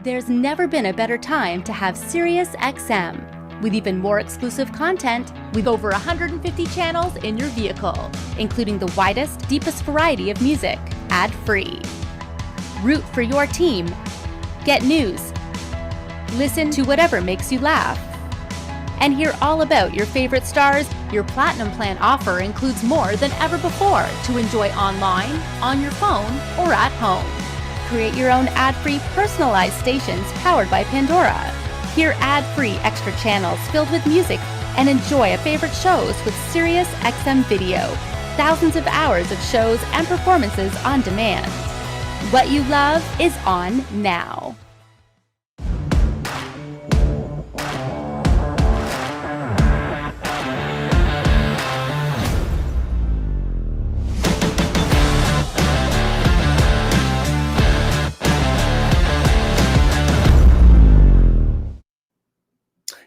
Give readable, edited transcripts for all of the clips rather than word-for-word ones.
There's never been a better time to have SiriusXM. With even more exclusive content, with over 150 channels in your vehicle, including the widest, deepest variety of music, ad-free. Root for your team. Get news. Listen to whatever makes you laugh. And hear all about your favorite stars. Your Platinum Plan offer includes more than ever before to enjoy online, on your phone, or at home. Create your own ad-free personalized stations powered by Pandora. Hear ad-free extra channels filled with music and enjoy a favorite shows with SiriusXM Video. Thousands of hours of shows and performances on demand. What you love is on now.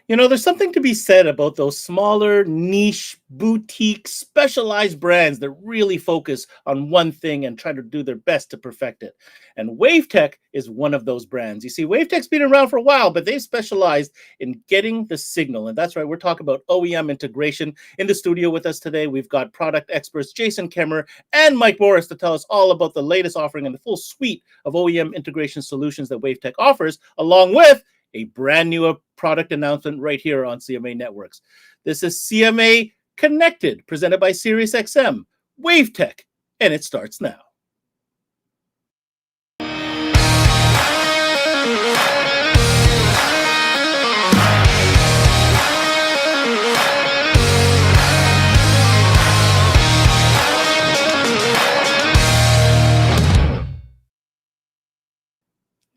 You know, there's something to be said about those smaller, niche, boutique, specialized brands that really focus on one thing and try to do their best to perfect it. And WaveTech is one of those brands. You see, WaveTech's been around for a while, but they've specialized in getting the signal. And that's right, we're talking about OEM integration. In the studio with us today, we've got product experts Jason Kemmerer and Mike Morris to tell us all about the latest offering and the full suite of OEM integration solutions that WaveTech offers, along with a brand new product announcement right here on CMA Networks. This is CMA Connected, presented by SiriusXM, WaveTech, and it starts now.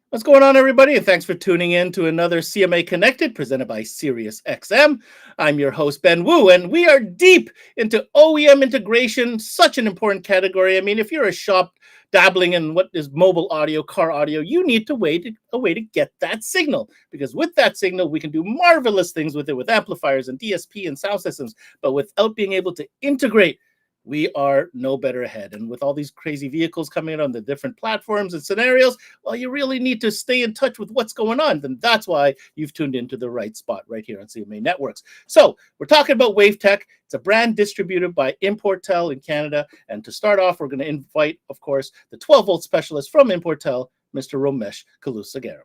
What's going on, everybody? And thanks for tuning in to another CMA Connected presented by SiriusXM. I'm your host, Ben Wu, and we are deep into OEM integration, such an important category. I mean, if you're a shop dabbling in what is mobile audio, car audio, you need a way to get that signal, because with that signal, we can do marvelous things with it, with amplifiers and DSP and sound systems, but without being able to integrate, we are no better ahead. And with all these crazy vehicles coming in on the different platforms and scenarios, well, you really need to stay in touch with what's going on. Then that's why you've tuned into the right spot right here on CMA Networks. So we're talking about WaveTech. It's a brand distributed by Importel in Canada. And to start off, we're going to invite, of course, the 12-volt specialist from Importel, Mr. Romesh Kalusagaram.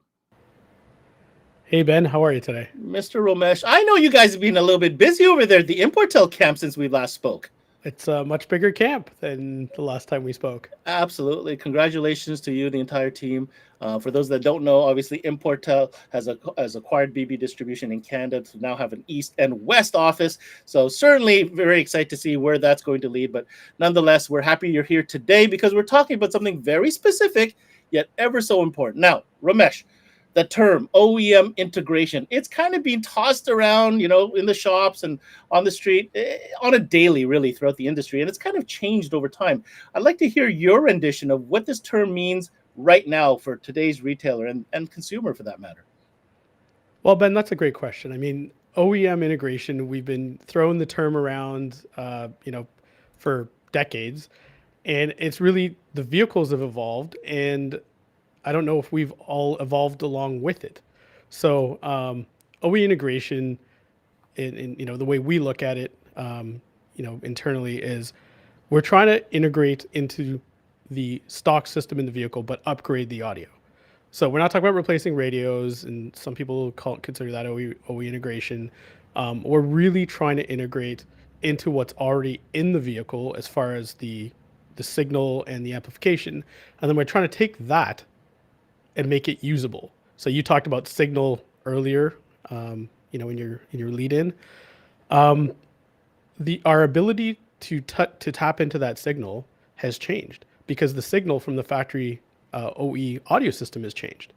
Hey, Ben, how are you today? Mr. Romesh, I know you guys have been a little bit busy over there at the Importel camp since we last spoke. It's a much bigger camp than the last time we spoke. Absolutely. Congratulations to you, the entire team. For those that don't know, obviously Importel has acquired BB Distribution in Canada to now have an East and West office. So certainly very excited to see where that's going to lead. But nonetheless, we're happy you're here today because we're talking about something very specific, yet ever so important. Now, Ramesh, the term OEM integration, it's kind of being tossed around, you know, in the shops and on the street on a daily, really, throughout the industry. And it's kind of changed over time. I'd like to hear your rendition of what this term means right now for today's retailer and consumer, for that matter. Well, Ben, that's a great question. I mean, OEM integration, we've been throwing the term around, for decades. And it's really, the vehicles have evolved, and I don't know if we've all evolved along with it. So OE integration, in the way we look at it, internally, is we're trying to integrate into the stock system in the vehicle, but upgrade the audio. So we're not talking about replacing radios, and some people consider that OE integration. We're really trying to integrate into what's already in the vehicle as far as the signal and the amplification, and then we're trying to take that and make it usable. So you talked about signal earlier, in your lead-in. Our ability to tap into that signal has changed because the signal from the factory OE audio system has changed.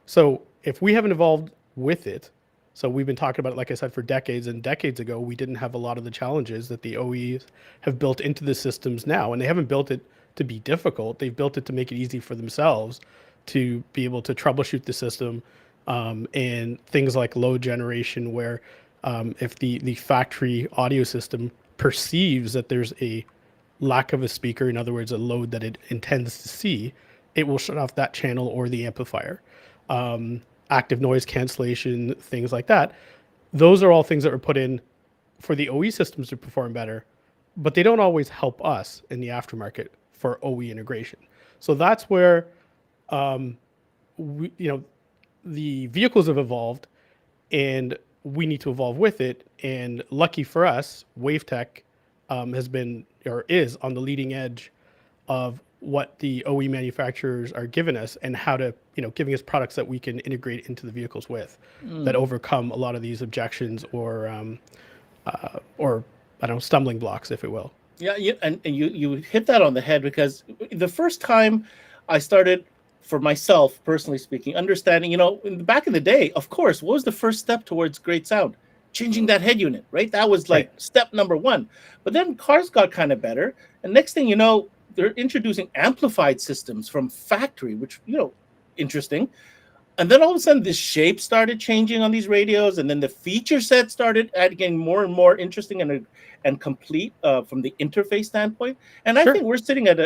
So if we haven't evolved with it, so we've been talking about it, like I said, for decades, and decades ago, we didn't have a lot of the challenges that the OEs have built into the systems now, and they haven't built it to be difficult. They've built it to make it easy for themselves to be able to troubleshoot the system, and things like load generation, where if the factory audio system perceives that there's a lack of a speaker, in other words, a load that it intends to see, it will shut off that channel or the amplifier. active noise cancellation, things like that. Those are all things that were put in for the OE systems to perform better, but they don't always help us in the aftermarket for OE integration. So that's where the vehicles have evolved, and we need to evolve with it. And lucky for us, WaveTech has been or is on the leading edge of what the OE manufacturers are giving us, and how to, giving us products that we can integrate into the vehicles with that overcome a lot of these objections or I don't know, stumbling blocks, if it will. Yeah, and you hit that on the head, because the first time I started, for myself personally speaking, understanding, back in the day, of course, what was the first step towards great sound? Changing that head unit, right? That was like step number one. But then cars got kind of better, and next thing you know, they're introducing amplified systems from factory, which, interesting. And then all of a sudden, this shape started changing on these radios, and then the feature set started getting more and more interesting and complete from the interface standpoint. And I think we're sitting at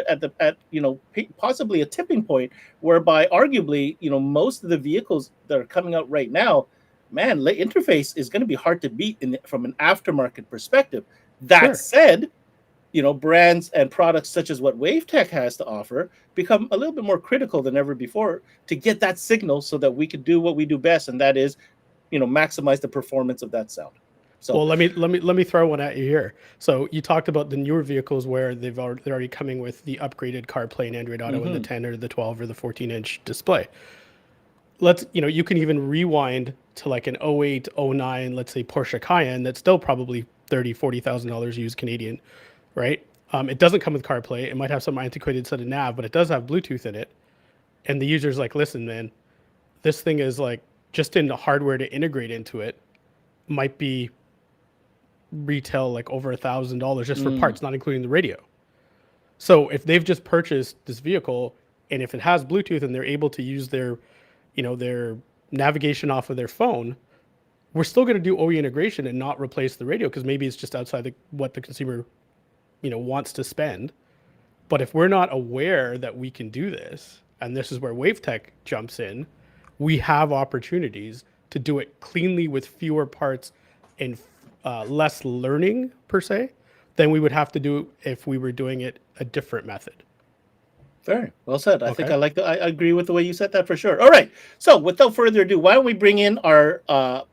possibly a tipping point whereby arguably, most of the vehicles that are coming out right now, man, interface is going to be hard to beat from an aftermarket perspective. That said, brands and products such as what WaveTech has to offer become a little bit more critical than ever before to get that signal so that we could do what we do best, and that is, maximize the performance of that sound. So, well, let me throw one at you here. So you talked about the newer vehicles where they're already coming with the upgraded CarPlay and Android Auto in the 10 or the 12 or the 14-inch display. You can even rewind to like an 08, 09, let's say Porsche Cayenne that's still probably $30,000-$40,000 used Canadian, right? It doesn't come with CarPlay. It might have some antiquated set of nav, but it does have Bluetooth in it. And the user's like, listen, man, this thing is like, just in the hardware to integrate into it might be retail like over $1,000 just for parts, not including the radio. So if they've just purchased this vehicle, and if it has Bluetooth and they're able to use their navigation off of their phone, we're still going to do OE integration and not replace the radio, because maybe it's just outside what the consumer wants to spend. But if we're not aware that we can do this, and this is where WaveTech jumps in, we have opportunities to do it cleanly with fewer parts and less learning per se than we would have to do if we were doing it a different method. Very well said. I think I agree with the way you said that for sure. All right. So without further ado, why don't we bring in our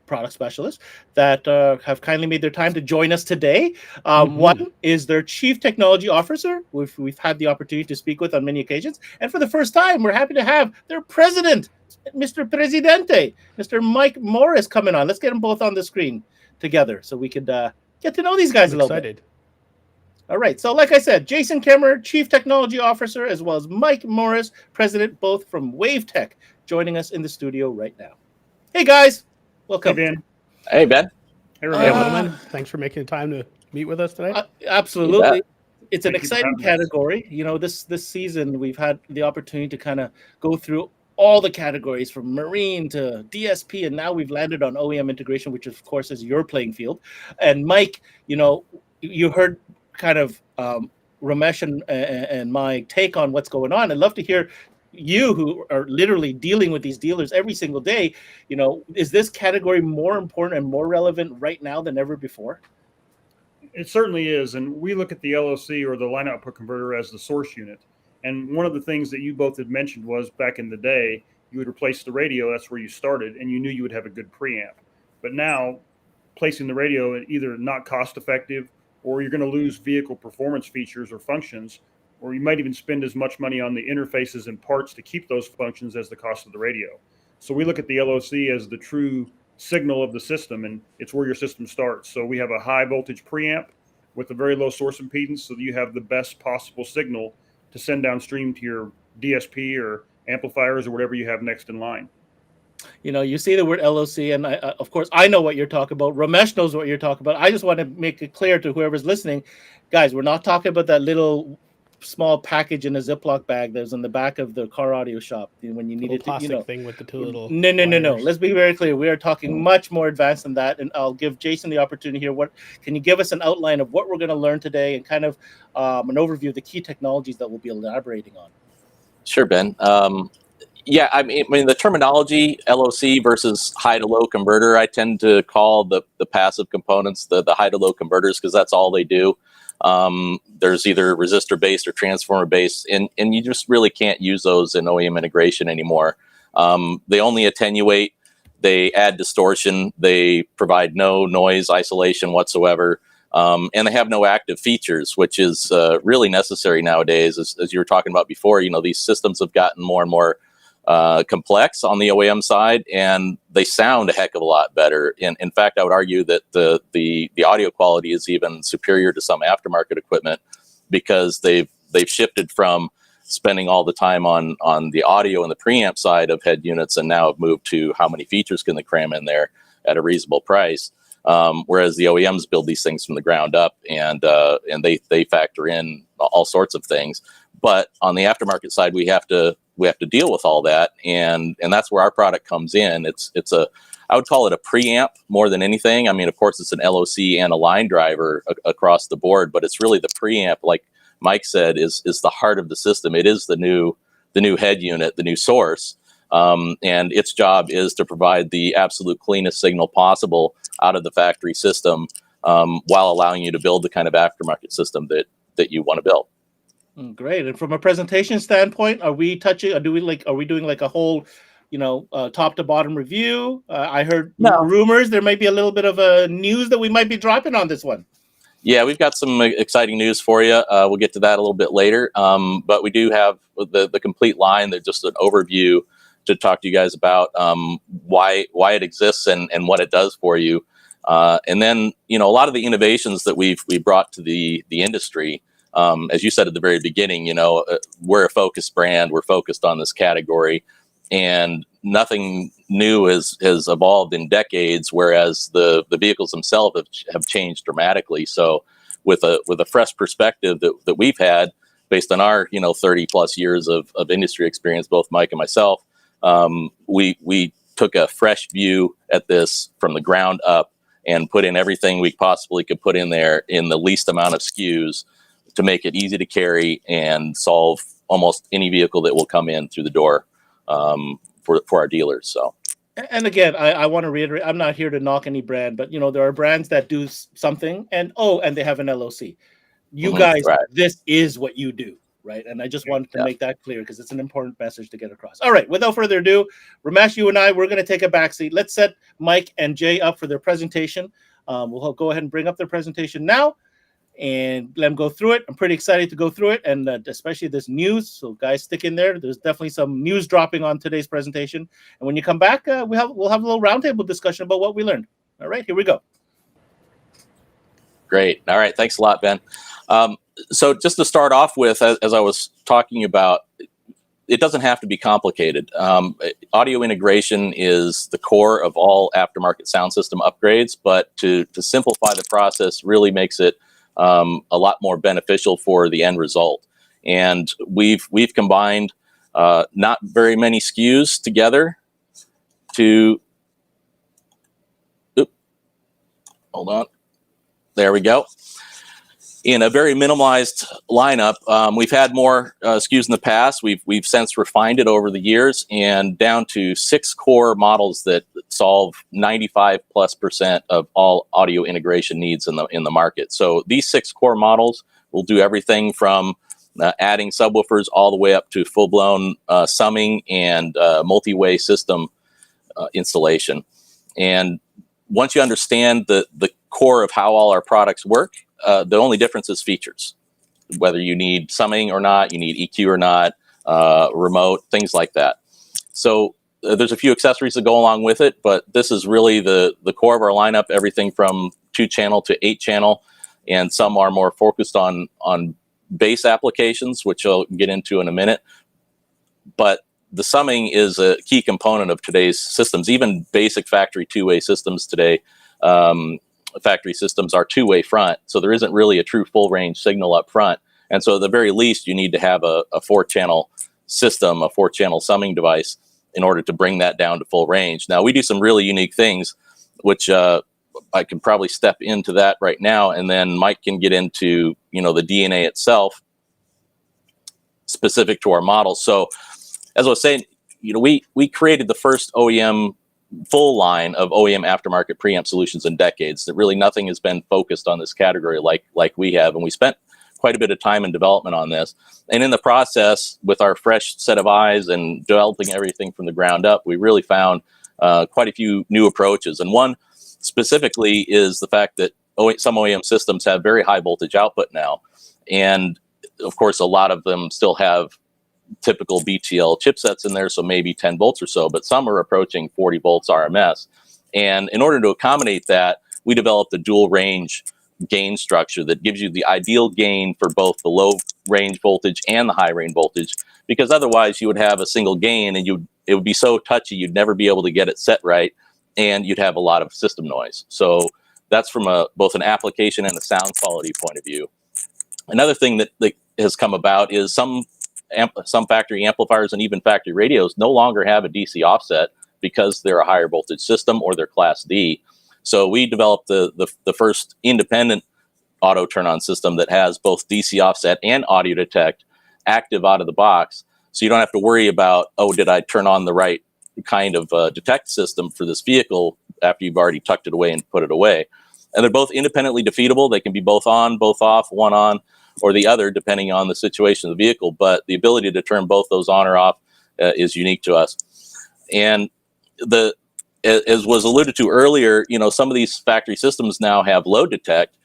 product specialists that have kindly made their time to join us today. One is their Chief Technology Officer, we've had the opportunity to speak with on many occasions. And for the first time, we're happy to have their President, Mr. Presidente, Mr. Mike Morris, coming on. Let's get them both on the screen together so we could get to know these guys a little bit. All right. So like I said, Jason Kemmerer, Chief Technology Officer, as well as Mike Morris, President, both from WaveTech, joining us in the studio right now. Hey, guys. Welcome. Hey, Ben. Hey, Ben. Hey, gentlemen. Thanks for making the time to meet with us today. Absolutely. It's an exciting category. This season, we've had the opportunity to kind of go through all the categories from marine to DSP, and now we've landed on OEM integration, which of course is your playing field. And Mike, you heard kind of Ramesh and my take on what's going on. I'd love to hear you, who are literally dealing with these dealers every single day. Is this category more important and more relevant right now than ever before? It certainly is. And we look at the LOC, or the line output converter, as the source unit. And one of the things that you both had mentioned was, back in the day, you would replace the radio. That's where you started, and you knew you would have a good preamp. But now, placing the radio is either not cost effective, or you're going to lose vehicle performance features or functions, or you might even spend as much money on the interfaces and parts to keep those functions as the cost of the radio. So we look at the LOC as the true signal of the system, and it's where your system starts. So we have a high voltage preamp with a very low source impedance, so that you have the best possible signal to send downstream to your DSP or amplifiers or whatever you have next in line. You say the word LOC, and of course, I know what you're talking about. Ramesh knows what you're talking about. I just want to make it clear to whoever's listening, guys, we're not talking about that little small package in a Ziploc bag that was in the back of the car audio shop when you needed to, plastic thing with the two little. No. Let's be very clear. We are talking much more advanced than that, and I'll give Jason the opportunity here. Can you give us an outline of what we're going to learn today, and kind of an overview of the key technologies that we'll be elaborating on? Sure, Ben. Yeah, I mean the terminology LOC versus high to low converter, I tend to call the passive components the high to low converters, because that's all they do. There's either resistor based or transformer based, and you just really can't use those in OEM integration anymore. They only attenuate, they add distortion, they provide no noise isolation whatsoever, and they have no active features, which is really necessary nowadays. As you were talking about before, these systems have gotten more and more complex on the OEM side, and they sound a heck of a lot better. In fact, I would argue that the audio quality is even superior to some aftermarket equipment, because they've shifted from spending all the time on the audio and the preamp side of head units, and now have moved to how many features can they cram in there at a reasonable price. Whereas the OEMs build these things from the ground up, and they factor in all sorts of things. But on the aftermarket side, we have to deal with all that, and that's where our product comes in. I would call it a preamp more than anything. I mean, of course, it's an LOC and a line driver across the board, but it's really the preamp, like Mike said, is the heart of the system. It is the new head unit, the new source, and its job is to provide the absolute cleanest signal possible out of the factory system, while allowing you to build the kind of aftermarket system that you want to build. Great. And from a presentation standpoint, are we doing like a whole, top to bottom review? I heard rumors there might be a little bit of a news that we might be dropping on this one. Yeah, we've got some exciting news for you. We'll get to that a little bit later. But we do have the complete line. There's just an overview to talk to you guys about why it exists and what it does for you. And then, a lot of the innovations that we brought to the industry. As you said at the very beginning, we're a focused brand. We're focused on this category, and nothing new has evolved in decades. Whereas the vehicles themselves have changed dramatically. So, with a fresh perspective that we've had based on our 30 plus years of industry experience, both Mike and myself, we took a fresh view at this from the ground up and put in everything we possibly could put in there in the least amount of SKUs, to make it easy to carry and solve almost any vehicle that will come in through the door for our dealers. So, and again, I want to reiterate, I'm not here to knock any brand, but there are brands that do something and they have an LOC. You guys, right. This is what you do, right? And I just wanted to make that clear, because it's an important message to get across. All right, without further ado, Ramesh, you and I, we're going to take a backseat. Let's set Mike and Jay up for their presentation. We'll go ahead and bring up their presentation now and let them go through it. I'm pretty excited to go through it, and especially this news. So guys, stick in there. There's definitely some news dropping on today's presentation. And when you come back, we'll have a little roundtable discussion about what we learned. All right, here we go. Great. All right. Thanks a lot, Ben. So just to start off with, as I was talking about, it doesn't have to be complicated. Audio integration is the core of all aftermarket sound system upgrades, but to simplify the process really makes it a lot more beneficial for the end result. And we've combined not very many SKUs together to, hold on, there we go. In a very minimalized lineup. We've had more SKUs in the past. We've since refined it over the years, and down to 6 core models that solve 95+% of all audio integration needs in the market. So these 6 core models will do everything from adding subwoofers all the way up to full-blown summing and multi-way system installation. And once you understand the core of how all our products work, the only difference is features. Whether you need summing or not, you need EQ or not, remote, things like that. So there's a few accessories that go along with it, but this is really the core of our lineup, everything from 2-channel to 8-channel, and some are more focused on bass applications, which I'll get into in a minute. But the summing is a key component of today's systems. Even basic factory 2-way systems today, factory systems are 2-way front, so there isn't really a true full range signal up front. And so at the very least, you need to have a 4-channel system, a 4-channel summing device, in order to bring that down to full range. Now, we do some really unique things, which I can probably step into that right now, and then Mike can get into the DNA itself, specific to our model. So, as I was saying, we created the first OEM full line of OEM aftermarket preamp solutions in decades. That really nothing has been focused on this category like we have, and we spent quite a bit of time and development on this. And in the process, with our fresh set of eyes and developing everything from the ground up, we really found quite a few new approaches. And one specifically is the fact that some OEM systems have very high voltage output now, and of course, a lot of them still have typical BTL chipsets in there, so maybe 10 volts or so, but some are approaching 40 volts RMS. And in order to accommodate that, we developed a dual range gain structure that gives you the ideal gain for both the low range voltage and the high range voltage, because otherwise you would have a single gain and it would be so touchy you'd never be able to get it set right, and you'd have a lot of system noise. So that's from both an application and a sound quality point of view. Another thing that has come about is some factory amplifiers and even factory radios no longer have a DC offset because they're a higher voltage system or they're Class D. So we developed the first independent auto turn-on system that has both DC offset and audio detect active out of the box. So you don't have to worry about, oh, did I turn on the right kind of detect system for this vehicle after you've already tucked it away and put it away. And they're both independently defeatable. They can be both on, both off, one on or the other, depending on the situation of the vehicle. But the ability to turn both those on or off is unique to us. And as was alluded to earlier, some of these factory systems now have load detect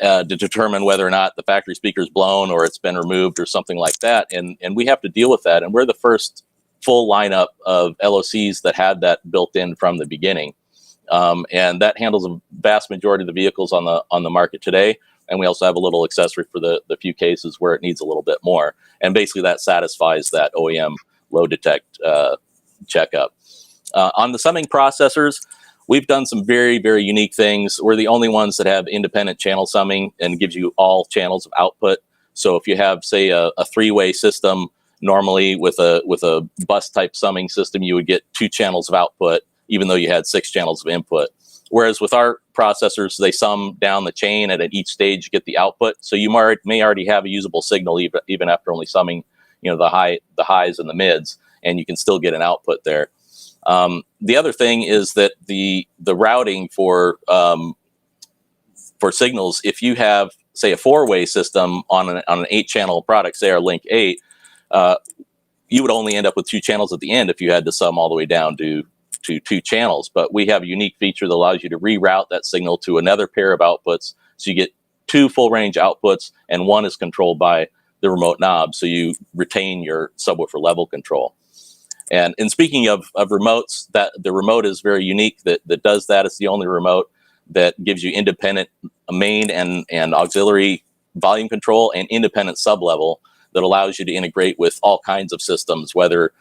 to determine whether or not the factory speaker's blown or it's been removed or something like that. And we have to deal with that. And we're the first full lineup of LOCs that had that built in from the beginning. And that handles a vast majority of the vehicles on the market today. And we also have a little accessory for the few cases where it needs a little bit more. And basically that satisfies that OEM load detect checkup. On the summing processors, we've done some very, very unique things. We're the only ones that have independent channel summing and gives you all channels of output. So if you have, say, a three-way system, normally with a bus type summing system, you would get 2 channels of output, even though you had 6 channels of input. Whereas with our processors, they sum down the chain, and at each stage you get the output. So you may already have a usable signal even after only summing, the highs and the mids, and you can still get an output there. The other thing is that the routing for signals, if you have, say, a 4-way system on an 8-channel product, say our Link 8, you would only end up with 2 channels at the end if you had to sum all the way down to 2 channels. But we have a unique feature that allows you to reroute that signal to another pair of outputs. So you get 2 full range outputs, and one is controlled by the remote knob. So you retain your subwoofer level control. And speaking of remotes, that the remote is very unique that does that. It's the only remote that gives you independent main and auxiliary volume control and independent sub-level that allows you to integrate with all kinds of systems, whether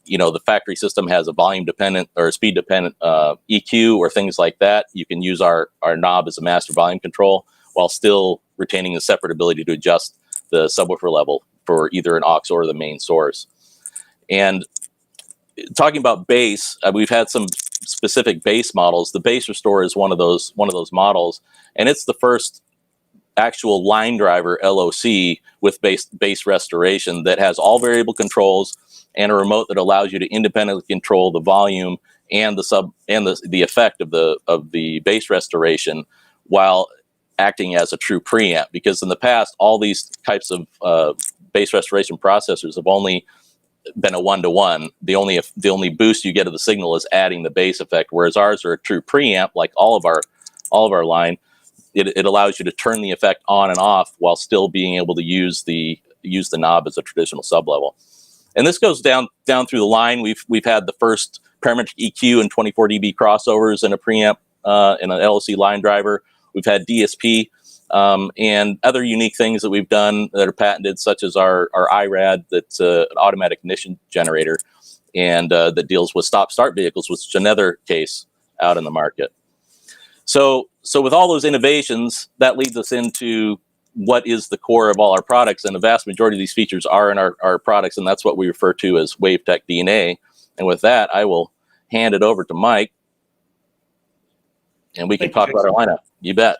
the factory system has a volume dependent or a speed dependent EQ or things like that. You can use our knob as a master volume control while still retaining the separate ability to adjust the subwoofer level for either an aux or the main source. And talking about bass, we've had some specific bass models. The Bass Restore is one of those models, and it's the first actual line driver LOC with bass restoration that has all variable controls and a remote that allows you to independently control the volume and the effect of the bass restoration while acting as a true preamp. Because in the past, all these types of bass restoration processors have only been a 1-to-1. The only boost you get of the signal is adding the bass effect, whereas ours are a true preamp, like all of our line. It allows you to turn the effect on and off while still being able to use the knob as a traditional sublevel. And this goes down through the line. We've had the first parametric EQ and 24 dB crossovers in a preamp in an LOC line driver. We've had DSP and other unique things that we've done that are patented, such as our IRAD, that's an automatic ignition generator, and that deals with stop-start vehicles, which is another case out in the market. So with all those innovations, that leads us into what is the core of all our products, and the vast majority of these features are in our products, and that's what we refer to as WaveTech DNA. And with that, I will hand it over to Mike, and we can talk about our lineup. You bet.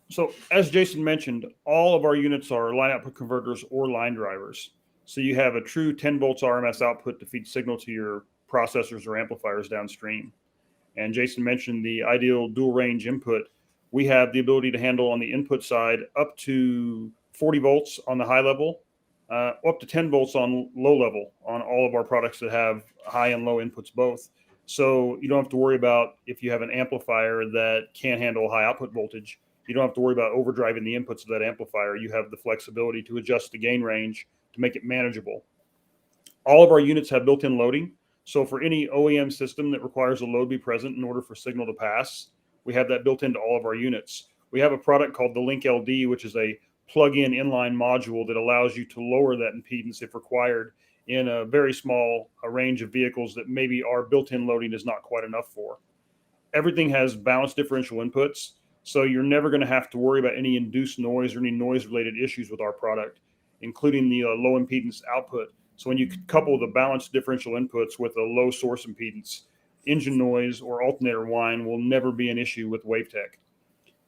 So as Jason mentioned, all of our units are line output converters or line drivers. So you have a true 10 volts RMS output to feed signal to your processors or amplifiers downstream. And Jason mentioned the ideal dual range input. We have the ability to handle on the input side up to 40 volts on the high level, up to 10 volts on low level on all of our products that have high and low inputs both. So you don't have to worry about if you have an amplifier that can't handle high output voltage. You don't have to worry about overdriving the inputs of that amplifier. You have the flexibility to adjust the gain range to make it manageable. All of our units have built-in loading. So for any OEM system that requires a load be present in order for signal to pass, we have that built into all of our units. We have a product called the Link LD, which is a plug-in inline module that allows you to lower that impedance if required in a very small range of vehicles that maybe our built-in loading is not quite enough for. Everything has balanced differential inputs, so you're never going to have to worry about any induced noise or any noise-related issues with our product, including the low impedance output. So when you couple the balanced differential inputs with a low source impedance, engine noise or alternator whine will never be an issue with WaveTech.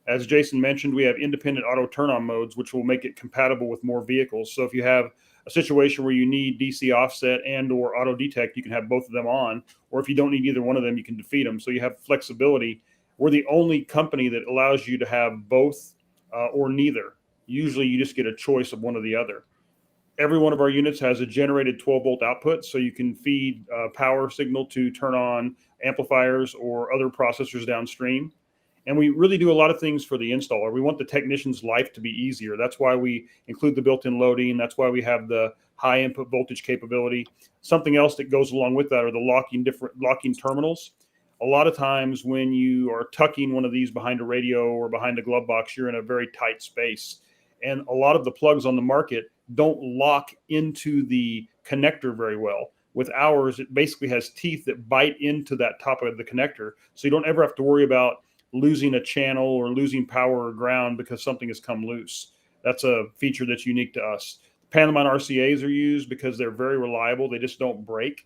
As Jason mentioned, we have independent auto turn-on modes, which will make it compatible with more vehicles. So if you have a situation where you need DC offset and or auto detect, you can have both of them on. Or if you don't need either one of them, you can defeat them. So you have flexibility. We're the only company that allows you to have both or neither. Usually you just get a choice of one or the other. Every one of our units has a generated 12-volt output, so you can feed power signal to turn on amplifiers or other processors downstream. And we really do a lot of things for the installer. We want the technician's life to be easier. That's why we include the built-in loading. That's why we have the high input voltage capability. Something else that goes along with that are the locking terminals. A lot of times when you are tucking one of these behind a radio or behind a glove box, you're in a very tight space. And a lot of the plugs on the market don't lock into the connector very well. With ours, it basically has teeth that bite into that top of the connector. So you don't ever have to worry about losing a channel or losing power or ground because something has come loose. That's a feature that's unique to us. Panamine RCAs are used because they're very reliable. They just don't break.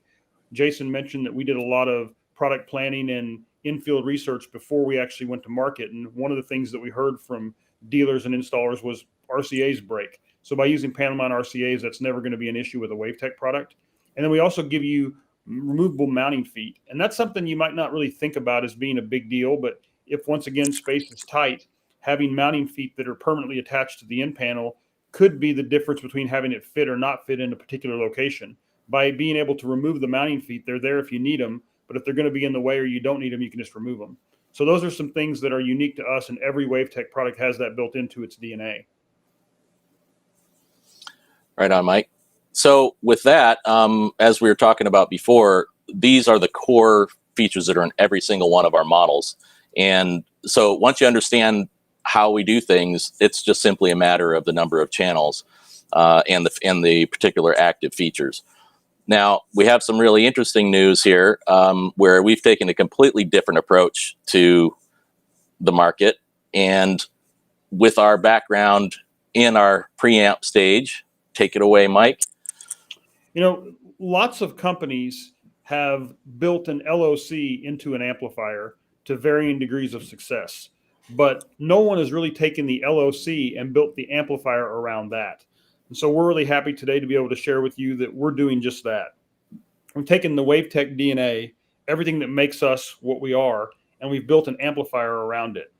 Jason mentioned that we did a lot of product planning and in-field research before we actually went to market. And one of the things that we heard from dealers and installers was RCAs break. So by using Panamine RCAs, that's never going to be an issue with a WaveTech product. And then we also give you removable mounting feet. And that's something you might not really think about as being a big deal, but if once again space is tight, having mounting feet that are permanently attached to the end panel could be the difference between having it fit or not fit in a particular location. By being able to remove the mounting feet, they're there if you need them, but if they're going to be in the way or you don't need them, you can just remove them. So those are some things that are unique to us, and every WaveTech product has that built into its DNA. Right on, Mike. So with that, as we were talking about before, these are the core features that are in every single one of our models. And so once you understand how we do things, it's just simply a matter of the number of channels and the particular active features. Now, we have some really interesting news here where we've taken a completely different approach to the market. And with our background in our preamp stage, take it away, Mike. You know, lots of companies have built an LOC into an amplifier to varying degrees of success, but no one has really taken the LOC and built the amplifier around that. And so we're really happy today to be able to share with you that we're doing just that. We've taken the WaveTech DNA, everything that makes us what we are, and we've built an amplifier around it.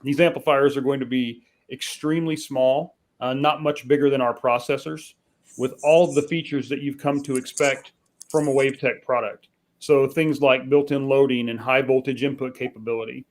These amplifiers are going to be extremely small, not much bigger than our processors, with all of the features that you've come to expect from a WaveTech product. So things like built-in loading and high voltage input capability,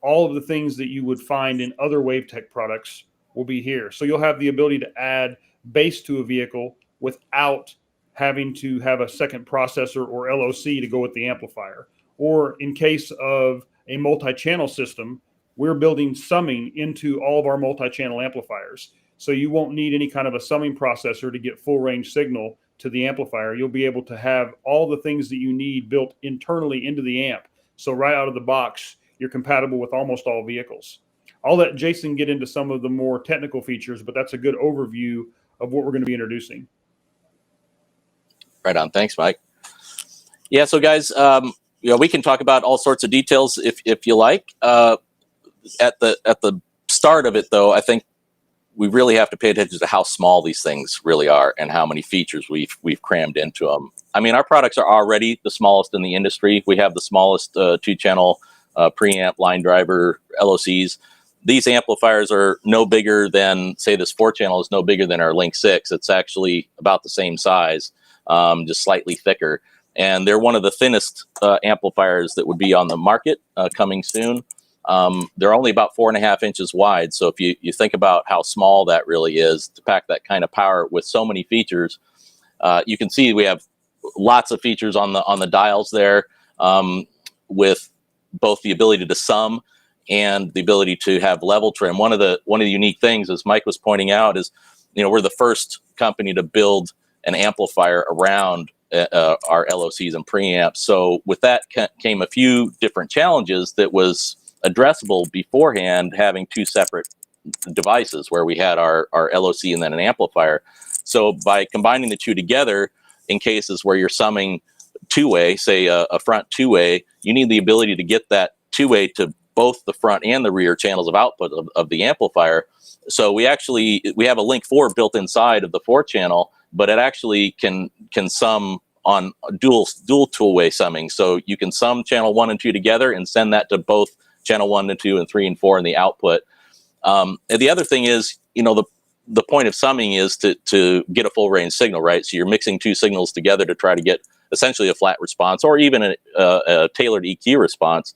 all of the things that you would find in other WaveTech products will be here. So you'll have the ability to add bass to a vehicle without having to have a second processor or LOC to go with the amplifier. Or in case of a multi-channel system, we're building summing into all of our multi-channel amplifiers. So you won't need any kind of a summing processor to get full range signal to the amplifier. You'll be able to have all the things that you need built internally into the amp. So right out of the box, you're compatible with almost all vehicles. I'll let Jason get into some of the more technical features, but that's a good overview of what we're going to be introducing. Right on. Thanks, Mike. Yeah, so guys, we can talk about all sorts of details if you like. At the start of it, though, I think we really have to pay attention to how small these things really are and how many features we've crammed into them. I mean, our products are already the smallest in the industry. We have the smallest 2-channel preamp line driver LOCs. These amplifiers are no bigger than, say, this 4-channel is no bigger than our Link 6. It's actually about the same size, just slightly thicker. And they're one of the thinnest amplifiers that would be on the market coming soon. They're only about 4.5 inches wide. So if you think about how small that really is to pack that kind of power with so many features, you can see we have lots of features on the dials there, with both the ability to sum and the ability to have level trim. One of the unique things, as Mike was pointing out, is we're the first company to build an amplifier around our LOCs and preamps. So with that came a few different challenges that was addressable beforehand, having 2 separate devices where we had our LOC and then an amplifier. So by combining the 2 together, in cases where you're summing 2-way, say a front 2-way, you need the ability to get that 2-way to both the front and the rear channels of output of the amplifier. So we have a Link 4 built inside of the 4-channel, but it actually can sum on dual 2-way summing. So you can sum channel 1 and 2 together and send that to both channel 1 and 2 and 3 and 4 in the output. And the other thing is, the point of summing is to get a full range signal, right? So you're mixing 2 signals together to try to get essentially a flat response or even a tailored EQ response.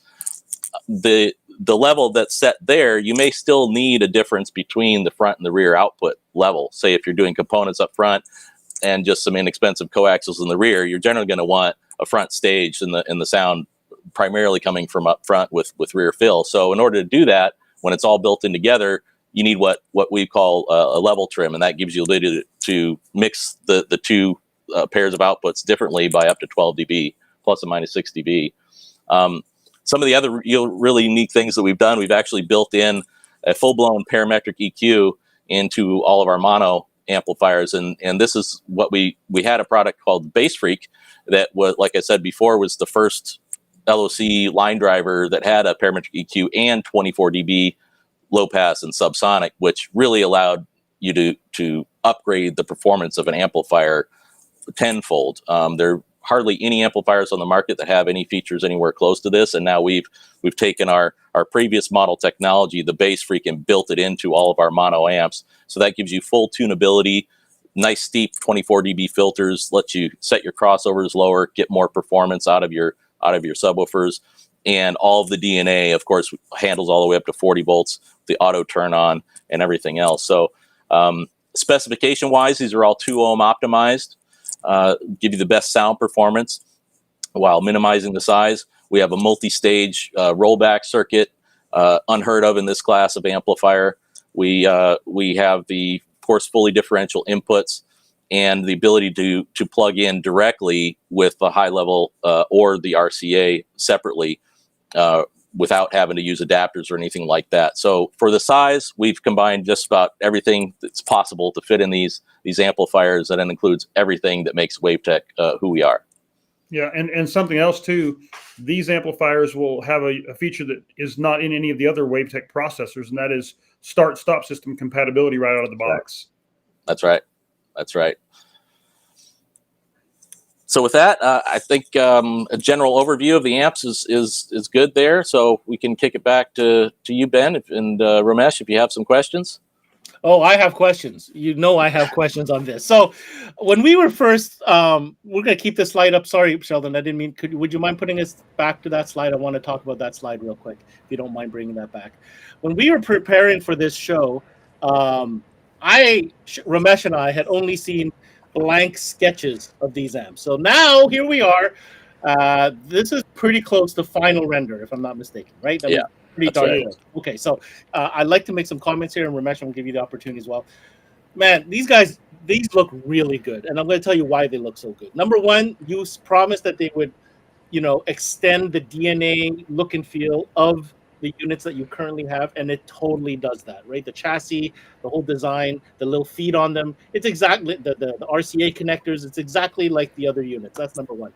The level that's set there, you may still need a difference between the front and the rear output level. Say if you're doing components up front and just some inexpensive coaxials in the rear, you're generally going to want a front stage and the sound primarily coming from up front with rear fill. So in order to do that, when it's all built in together, you need what we call a level trim, and that gives you the ability to mix the 2 pairs of outputs differently by up to 12 dB, plus or minus 6 dB. Some of the other really unique things that we've done, we've actually built in a full-blown parametric EQ into all of our mono amplifiers, and this is what we had a product called Bass Freak that was, like I said before, was the first LOC line driver that had a parametric EQ and 24 dB low pass and subsonic, which really allowed you to upgrade the performance of an amplifier tenfold. There are hardly any amplifiers on the market that have any features anywhere close to this, and now we've taken our previous model technology, the Bass Freak, and built it into all of our mono amps. So that gives you full tunability, nice steep 24 dB filters, lets you set your crossovers lower, get more performance out of your subwoofers, and all of the DNA, of course, handles all the way up to 40 volts, the auto turn on, and everything else. So specification wise, these are all 2 ohm optimized, give you the best sound performance while minimizing the size. We have a multi-stage rollback circuit, unheard of in this class of amplifier. We have the, of course, fully differential inputs and the ability to plug in directly with the high level or the RCA separately without having to use adapters or anything like that. So for the size, we've combined just about everything that's possible to fit in these amplifiers, and it includes everything that makes WaveTech who we are. Yeah, and something else too, these amplifiers will have a feature that is not in any of the other WaveTech processors, and that is start-stop system compatibility right out of the box. That's right. That's right. So with that, I think a general overview of the amps is good there. So we can kick it back to you, Ben, and Ramesh, if you have some questions. Oh, I have questions. I have questions on this. So when we were first, we're going to keep this slide up. Sorry, Sheldon, I didn't mean, would you mind putting us back to that slide? I want to talk about that slide real quick, if you don't mind bringing that back. When we were preparing for this show, Ramesh and I had only seen blank sketches of these amps. So now here we are. This is pretty close to final render, if I'm not mistaken, right? Yeah. Pretty darn good. Okay, so I'd like to make some comments here, and Ramesh, I'm going to give you the opportunity as well. Man, these look really good, and I'm going to tell you why they look so good. Number one, you promised that they would, extend the DNA look and feel of the units that you currently have, and it totally does that, right? The chassis, the whole design, the little feet on them, it's exactly the RCA connectors, it's exactly like the other units. That's number one.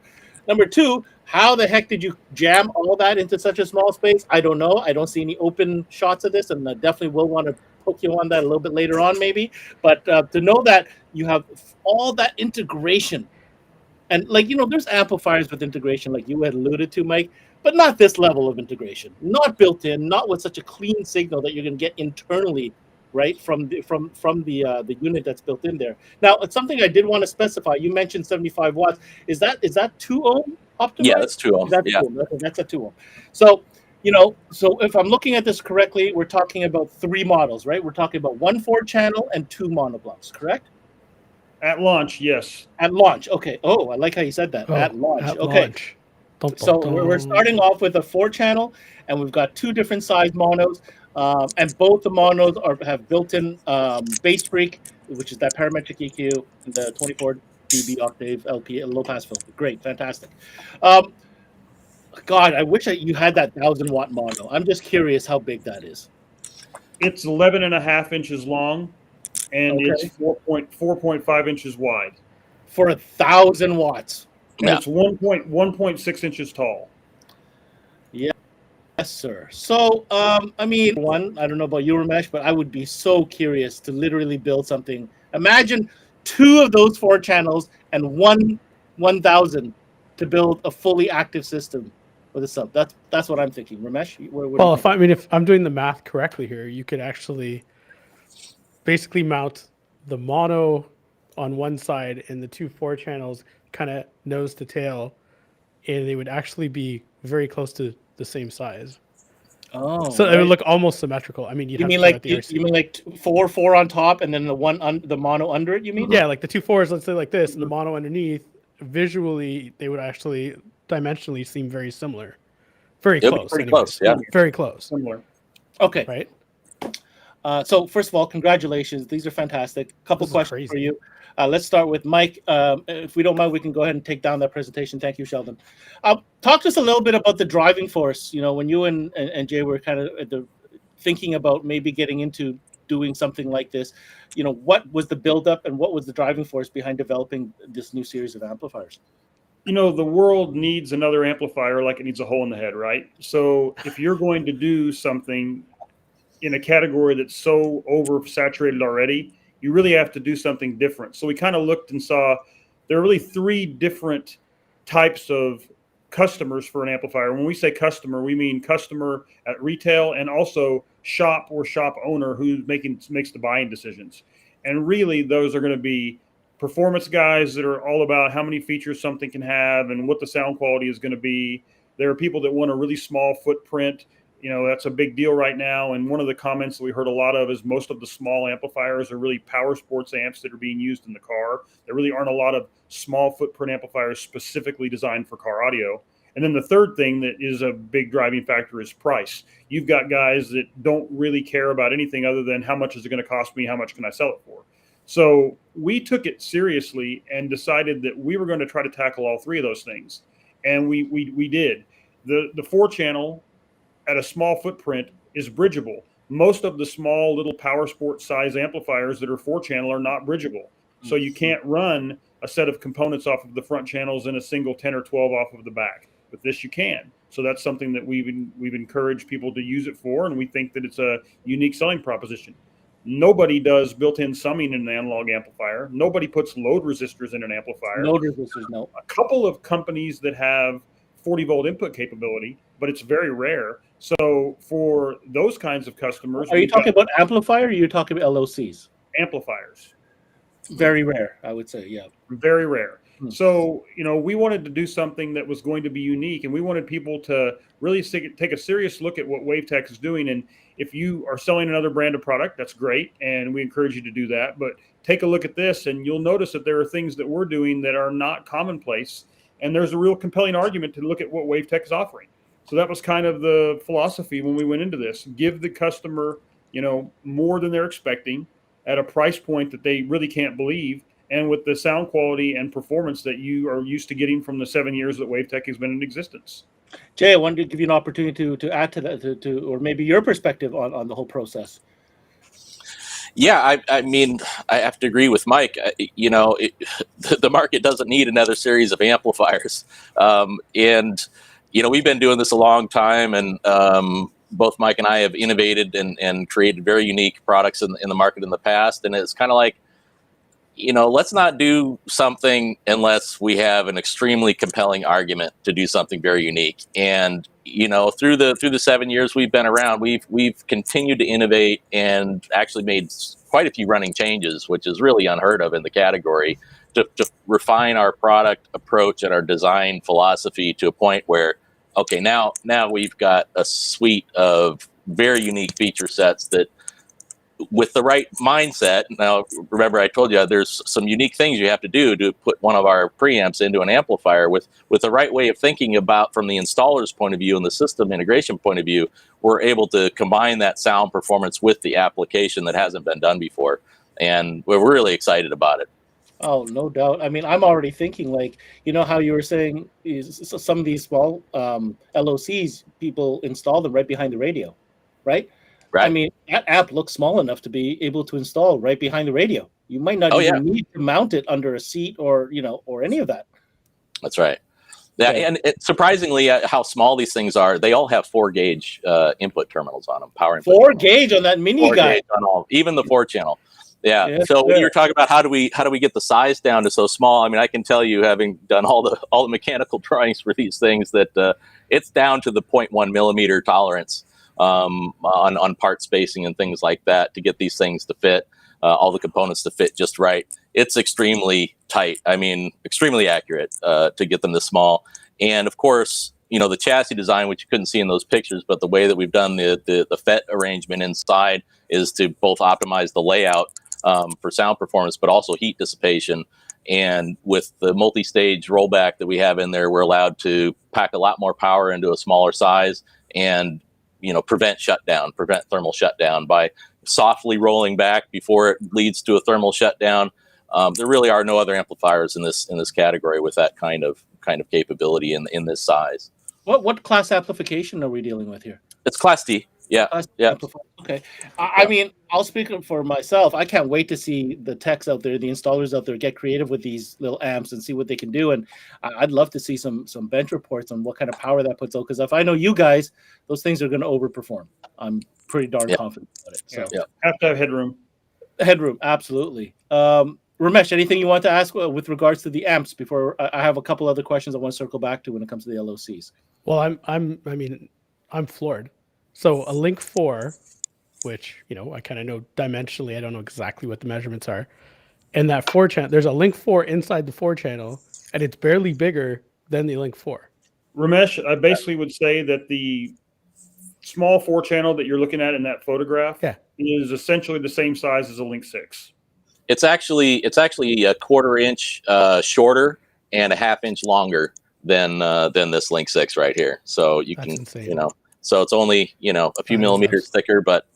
Number two, how the heck did you jam all that into such a small space? I don't know. I don't see any open shots of this, and I definitely will want to poke you on that a little bit later on, maybe. But to know that you have all that integration, and like, there's amplifiers with integration, like you had alluded to, Mike, but not this level of integration, not built in, not with such a clean signal that you're going to get internally, right, from the unit that's built in there. Now, it's something I did want to specify. You mentioned 75 watts. Is that 2 ohm optimized? Yeah, that's 2 ohm. That's yeah. 2 ohm. That's a 2 ohm. So, so if I'm looking at this correctly, we're talking about 3 models, right? We're talking about 1 4-channel and 2 monoblocks, correct? At launch, yes. At launch, okay. Oh, I like how you said that. At launch, okay. Launch. Dun, dun, So dun. we're starting off with a 4-channel, and we've got 2 different size monos, and both the monos have built-in bass freak, which is that parametric EQ, and the 24 dB octave LP low-pass filter. Great, fantastic. God, I wish you had that 1,000-watt mono. I'm just curious how big that is. It's 11.5 inches long, and Okay. it's 4.5 inches wide. For 1,000 watts. And Yeah. it's 1.6 inches tall. Yes, sir. So, I don't know about you, Ramesh, but I would be so curious to literally build something. Imagine 2 of those 4 channels and 1,000 to build a fully active system with a sub. That's what I'm thinking. Ramesh, what Well, do you think? if I'm doing the math correctly here, you could actually basically mount the mono on one side and the 2 4-channels kind of nose to tail, and they would actually be very close to the same size. Oh, So it right. would look almost symmetrical. I mean, you'd You have mean to throw like out the you, RC. you mean like 4 on top and then the mono under it? You mean? Yeah, like the 2 4s, let's say like this, and the mono underneath. Visually, they would actually dimensionally seem very similar, very It'll be close. pretty anyways. close, yeah. Very close. Similar. Okay. Right. So first of all, congratulations. These are fantastic. Couple This is questions for crazy. you. Let's start with Mike. If we don't mind, we can go ahead and take down that presentation. Thank you, Sheldon. Talk to us a little bit about the driving force. When you and Jay were kind of thinking about maybe getting into doing something like this, what was the buildup and what was the driving force behind developing this new series of amplifiers? The world needs another amplifier like it needs a hole in the head, right? So if you're going to do something in a category that's so oversaturated already, you really have to do something different. So we kind of looked and saw there are really 3 different types of customers for an amplifier. When we say customer, we mean customer at retail and also shop or shop owner who makes the buying decisions. And really, those are going to be performance guys that are all about how many features something can have and what the sound quality is going to be. There are people that want a really small footprint. That's a big deal right now. And one of the comments that we heard a lot of is most of the small amplifiers are really power sports amps that are being used in the car. There really aren't a lot of small footprint amplifiers specifically designed for car audio. And then the third thing that is a big driving factor is price. You've got guys that don't really care about anything other than how much is it going to cost me, how much can I sell it for? So we took it seriously and decided that we were going to try to tackle all 3 of those things. And we did. The 4-channel at a small footprint is bridgeable. Most of the small little power sport size amplifiers that are 4-channel are not bridgeable. So you can't run a set of components off of the front channels and a single 10 or 12 off of the back. With this, you can. So that's something that we've encouraged people to use it for, and we think that it's a unique selling proposition. Nobody does built-in summing in an analog amplifier. Nobody puts load resistors in an amplifier. Load resistors, no. A couple of companies that have 40-volt input capability, but it's very rare. So for those kinds of customers, Are you talking about amplifier or are you talking about LOCs? amplifiers? Very rare, I would say, yeah. Very rare. So, we wanted to do something that was going to be unique, and we wanted people to really take a serious look at what WaveTech is doing. And if you are selling another brand of product, that's great, and we encourage you to do that. But take a look at this, and you'll notice that there are things that we're doing that are not commonplace, and there's a real compelling argument to look at what WaveTech is offering. So that was kind of the philosophy when we went into this. Give the customer, more than they're expecting at a price point that they really can't believe, and with the sound quality and performance that you are used to getting from the 7 years that WaveTech has been in existence. Jay, I wanted to give you an opportunity to add to that, or maybe your perspective on the whole process. Yeah, I mean, I have to agree with Mike. The market doesn't need another series of amplifiers. And we've been doing this a long time, and both Mike and I have innovated and created very unique products in the market in the past. And it's kind of like, let's not do something unless we have an extremely compelling argument to do something very unique. And through the 7 years we've been around, we've continued to innovate and actually made quite a few running changes, which is really unheard of in the category, to refine our product approach and our design philosophy to a point where, okay, now we've got a suite of very unique feature sets that, with the right mindset. Now, remember, I told you there's some unique things you have to do to put one of our preamps into an amplifier. With the right way of thinking about from the installer's point of view and the system integration point of view, we're able to combine that sound performance with the application that hasn't been done before. And we're really excited about it. Oh, no doubt. I mean, I'm already thinking, like, how you were saying some of these small LOCs, people install them right behind the radio, right? Right. I mean, that app looks small enough to be able to install right behind the radio. You might not even need to mount it under a seat or any of that. That's right. Yeah, and surprisingly, how small these things are, they all have 4-gauge input terminals on them. Power input. 4-gauge on that mini guy. On all, even the 4-channel. Yeah. Yes, so sir. when you're talking about how do we get the size down to so small, I mean, I can tell you, having done all the mechanical drawings for these things, that it's down to the 0.1 millimeter tolerance on part spacing and things like that to get these things to fit, all the components to fit just right. It's extremely tight. I mean, extremely accurate to get them this small. And of course, the chassis design, which you couldn't see in those pictures, but the way that we've done the FET arrangement inside is to both optimize the layout for sound performance, but also heat dissipation. And with the multi-stage rollback that we have in there, we're allowed to pack a lot more power into a smaller size and prevent thermal shutdown by softly rolling back before it leads to a thermal shutdown. There really are no other amplifiers in this category with that kind of capability in this size. What class amplification are we dealing with here? It's Class D. Yeah. Okay. I mean, I'll speak for myself. I can't wait to see the techs out there, the installers out there, get creative with these little amps and see what they can do. And I'd love to see some bench reports on what kind of power that puts out. Because if I know you guys, those things are going to overperform. I'm pretty darn confident about it. So have to have headroom. Headroom, absolutely. Ramesh, anything you want to ask with regards to the amps before I have a couple other questions I want to circle back to when it comes to the LOCs? Well, I'm floored. So a Link 4, which, I kind of know dimensionally, I don't know exactly what the measurements are. And that 4-channel, there's a Link 4 inside the 4-channel, and it's barely bigger than the Link 4. Ramesh, I basically would say that the small 4-channel that you're looking at in that photograph is essentially the same size as a Link 6. It's actually a 1/4 inch shorter and a 1/2 inch longer than this Link 6 right here. So that's insane. So it's only, a few millimeters thicker, but.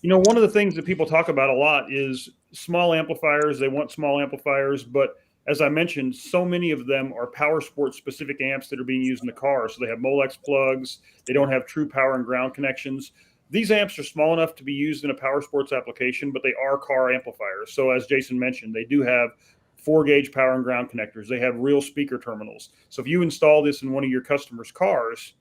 One of the things that people talk about a lot is small amplifiers. They want small amplifiers, but as I mentioned, so many of them are power sports specific amps that are being used in the car. So they have Molex plugs. They don't have true power and ground connections. These amps are small enough to be used in a power sports application, but they are car amplifiers. So as Jason mentioned, they do have 4-gauge power and ground connectors. They have real speaker terminals. So if you install this in one of your customers' cars,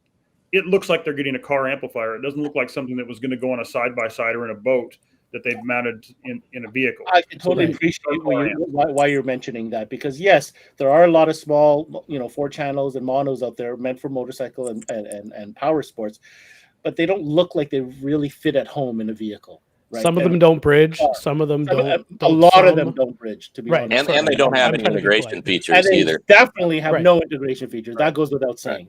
it looks like they're getting a car amplifier. It doesn't look like something that was going to go on a side-by-side or in a boat that they've mounted in a vehicle. I can totally appreciate why you're mentioning that, because yes, there are a lot of small, 4-channels and monos out there meant for motorcycle and power sports, but they don't look like they really fit at home in a vehicle. Right? Some of them don't bridge. Some of them don't. A lot of them don't bridge, to be honest. And they don't have any integration features and they either. Definitely have no integration features. That goes without saying.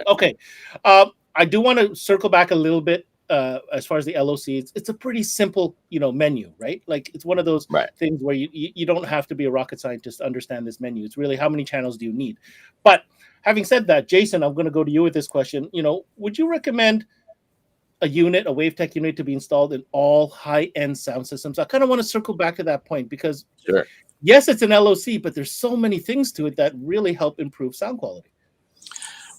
Okay. I do want to circle back a little bit as far as the LOC. It's a pretty simple, menu, right? Like it's one of those things where you don't have to be a rocket scientist to understand this menu. It's really how many channels do you need? But having said that, Jason, I'm going to go to you with this question. Would you recommend a WaveTech unit to be installed in all high-end sound systems? I kind of want to circle back to that point because yes, it's an LOC, but there's so many things to it that really help improve sound quality.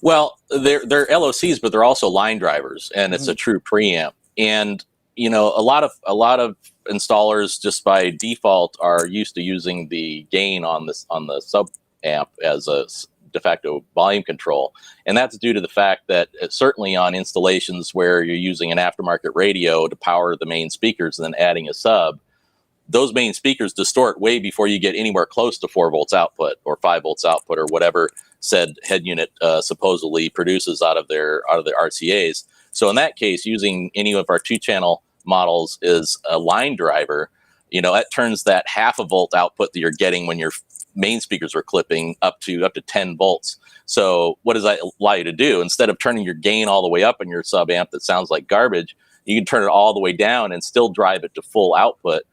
Well, they're LOCs, but they're also line drivers, and it's a true preamp. And a lot of installers just by default are used to using the gain on the sub amp as a de facto volume control. And that's due to the fact that certainly on installations where you're using an aftermarket radio to power the main speakers and then adding a sub, those main speakers distort way before you get anywhere close to 4 volts output or 5 volts output or whatever said head unit supposedly produces out of their RCAs. So in that case, using any of our 2-channel models is a line driver, that turns that half a volt output that you're getting when your main speakers are clipping up to 10 volts. So what does that allow you to do? Instead of turning your gain all the way up in your sub amp that sounds like garbage, you can turn it all the way down and still drive it to full output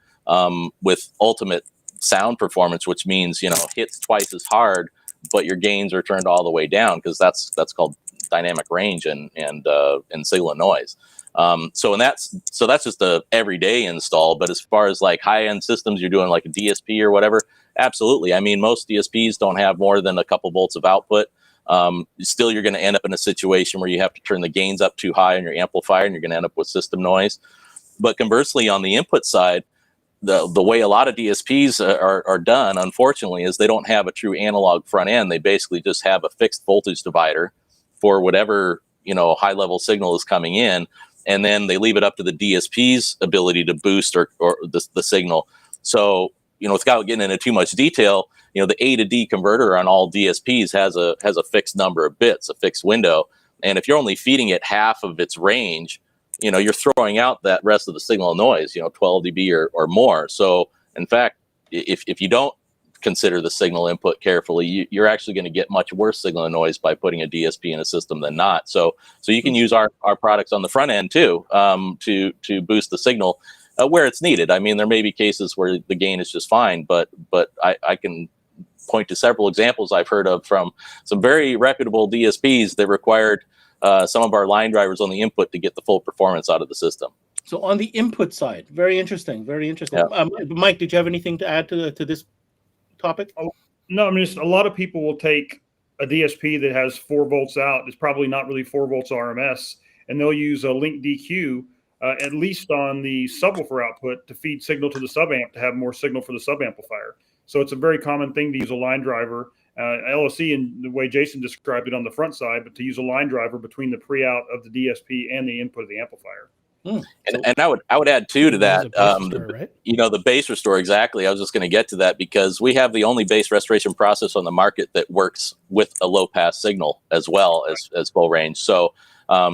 with ultimate sound performance, which means, hits twice as hard, but your gains are turned all the way down, because that's called dynamic range and signal and noise. So that's just the everyday install. But as far as like high-end systems, you're doing like a DSP or whatever, absolutely. I mean, most DSPs don't have more than a couple volts of output. Still, you're going to end up in a situation where you have to turn the gains up too high on your amplifier, and you're going to end up with system noise. But conversely, on the input side, the way a lot of DSPs are done, unfortunately, is they don't have a true analog front end. They basically just have a fixed voltage divider for whatever high level signal is coming in, and then they leave it up to the DSP's ability to boost or the signal. So without getting into too much detail, the A to D converter on all DSPs has a fixed number of bits, a fixed window, and if you're only feeding it half of its range, you're throwing out that rest of the signal noise, 12 dB or more. So in fact, if you don't consider the signal input carefully, you're actually going to get much worse signal and noise by putting a DSP in a system than not. So you can use our products on the front end too, to boost the signal where it's needed. I mean, there may be cases where the gain is just fine, but I can point to several examples I've heard of from some very reputable DSPs that required some of our line drivers on the input to get the full performance out of the system. So on the input side, very interesting, very interesting. Yeah. Mike, did you have anything to add to this topic? Oh, no, I mean, a lot of people will take a DSP that has 4 volts out. It's probably not really 4 volts RMS, and they'll use a link DQ at least on the subwoofer output to feed signal to the sub amp to have more signal for the sub amplifier. So it's a very common thing to use a line driver. LOC in the way Jason described it on the front side, but to use a line driver between the pre-out of the DSP and the input of the amplifier. And I would add too to that, right? The bass restore, exactly. I was just going to get to that, because we have the only bass restoration process on the market that works with a low pass signal as well as full range. So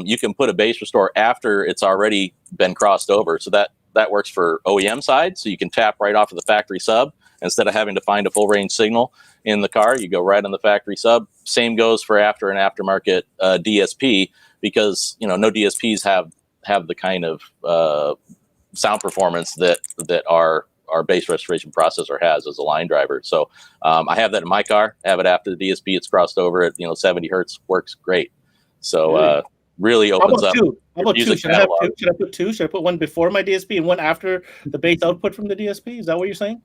you can put a bass restore after it's already been crossed over. So that works for OEM side. So you can tap right off of the factory sub instead of having to find a full range signal in the car. You go right on the factory sub. Same goes for after an aftermarket DSP, because no DSPs have the kind of sound performance that our bass restoration processor has as a line driver. So I have that in my car. I have it after the DSP. It's crossed over at 70 hertz. Works great. So really opens up. How about two? Should I have two? Should I put two? Should I put one before my DSP and one after the bass output from the DSP? Is that what you're saying?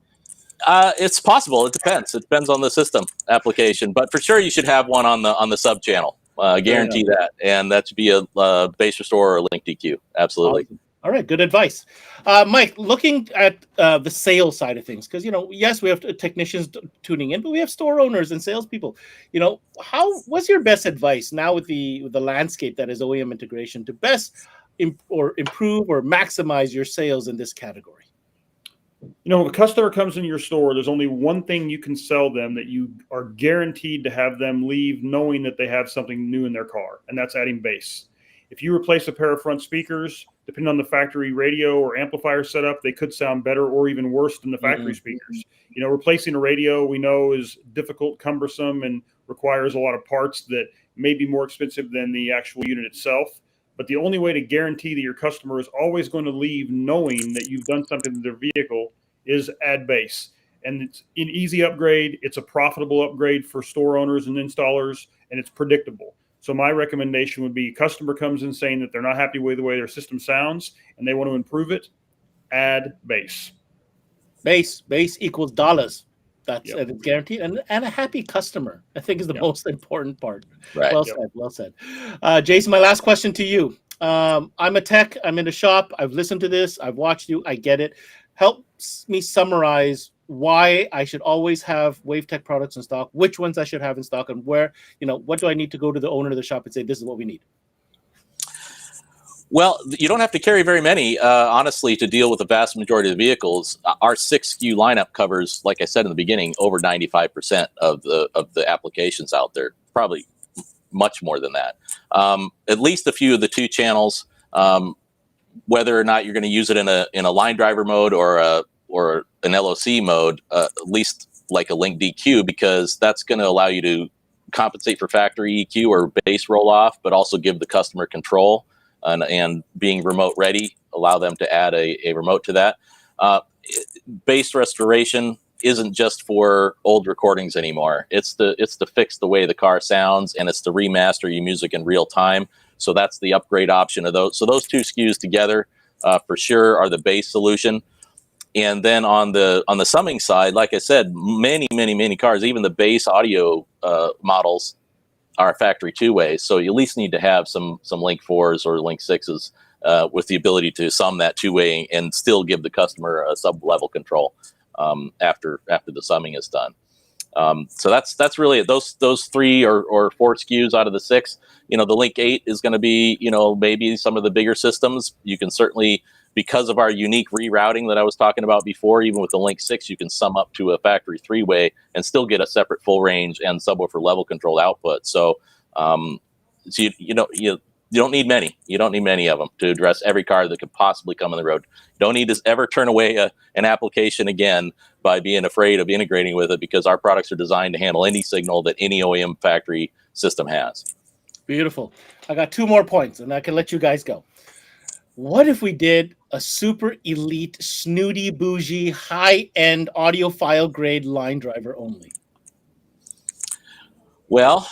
It's possible. It depends. It depends on the system application, but for sure you should have one on the sub channel. Guarantee that, and that should be a bass restore or a link DQ. Absolutely. Awesome. All right, good advice, Mike. Looking at the sales side of things, because yes, we have technicians tuning in, but we have store owners and salespeople. What's your best advice now with the landscape that is OEM integration to best improve or maximize your sales in this category? When a customer comes in your store, there's only one thing you can sell them that you are guaranteed to have them leave knowing that they have something new in their car, and that's adding bass. If you replace a pair of front speakers, depending on the factory radio or amplifier setup, they could sound better or even worse than the factory speakers. Replacing a radio we know is difficult, cumbersome, and requires a lot of parts that may be more expensive than the actual unit itself. But the only way to guarantee that your customer is always going to leave knowing that you've done something to their vehicle is add bass. And it's an easy upgrade. It's a profitable upgrade for store owners and installers, and it's predictable. So my recommendation would be, customer comes in saying that they're not happy with the way their system sounds and they want to improve it, add bass. Bass equals dollars. That's guaranteed, and a happy customer, I think, is the most important part. Right. Well said. Jason, my last question to you. I'm a tech. I'm in the shop. I've listened to this. I've watched you. I get it. Help me summarize why I should always have WaveTech products in stock, which ones I should have in stock, and where, what do I need to go to the owner of the shop and say, this is what we need? Well, you don't have to carry very many, honestly, to deal with the vast majority of the vehicles. Our 6 SKU lineup covers, like I said in the beginning, over 95% of the applications out there. Probably much more than that. At least a few of the 2 channels, whether or not you're going to use it in a line driver mode or an LOC mode, at least like a Link DQ, because that's going to allow you to compensate for factory EQ or bass roll off, but also give the customer control. And being remote ready, allow them to add a remote to that. Bass restoration isn't just for old recordings anymore. It's to fix the way the car sounds, and it's to remaster your music in real time. So that's the upgrade option of those. So those 2 SKUs together, for sure, are the bass solution. And then on the summing side, like I said, many cars, even the bass audio models, are factory 2-way, so you at least need to have some Link 4s or Link 6s with the ability to sum that 2-way and still give the customer a sub-level control after the summing is done. So that's really it. Those 3 or 4 SKUs out of the 6. The Link 8 is going to be maybe some of the bigger systems. You can certainly, because of our unique rerouting that I was talking about before, even with the Link 6, you can sum up to a factory 3-way and still get a separate full range and subwoofer level controlled output. So, you don't need many. You don't need many of them to address every car that could possibly come on the road. You don't need to ever turn away an application again by being afraid of integrating with it, because our products are designed to handle any signal that any OEM factory system has. Beautiful. I got 2 more points, and I can let you guys go. What if we did a super elite, snooty, bougie, high-end audiophile grade line driver only? Well,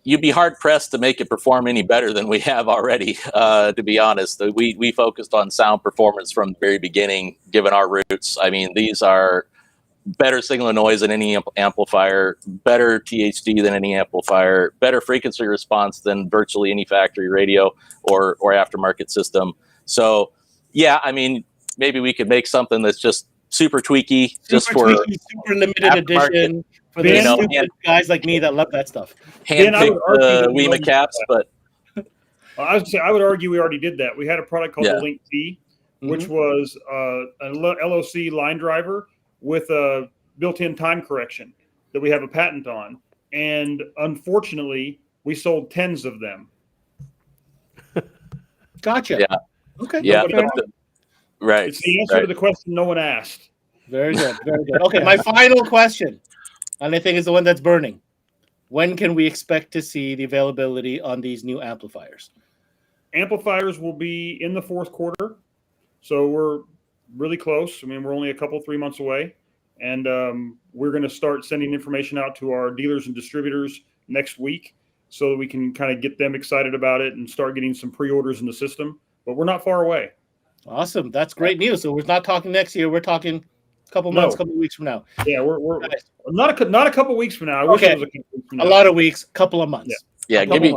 you'd be hard-pressed to make it perform any better than we have already, to be honest. We focused on sound performance from the very beginning, given our roots. I mean, these are better signal and noise than any amplifier, better THD than any amplifier, better frequency response than virtually any factory radio or aftermarket system. So, yeah, I mean, maybe we could make something that's just super tweaky, super limited edition for the stupid guys like me that love that stuff. Hand-picked WEMA caps, but I would argue we already did that. We had a product called the Link T, which was an LOC line driver with a built-in time correction that we have a patent on. And unfortunately, we sold tens of them. Gotcha. Yeah. Okay. Yeah. Right. It's the answer to the question no one asked. Very good. Very good. Okay. My final question, and I think is the one that's burning. When can we expect to see the availability on these new amplifiers? Amplifiers will be in the 4th quarter. So we're really close. I mean, we're only 3 months away. And we're going to start sending information out to our dealers and distributors next week so that we can kind of get them excited about it and start getting some pre-orders in the system. But we're not far away. Awesome. That's great news. So we're not talking next year. We're talking a couple months, couple weeks from now. Yeah, we're not a couple weeks from now. I wish it was a couple weeks from now. A lot of weeks, couple of months. Yeah, give me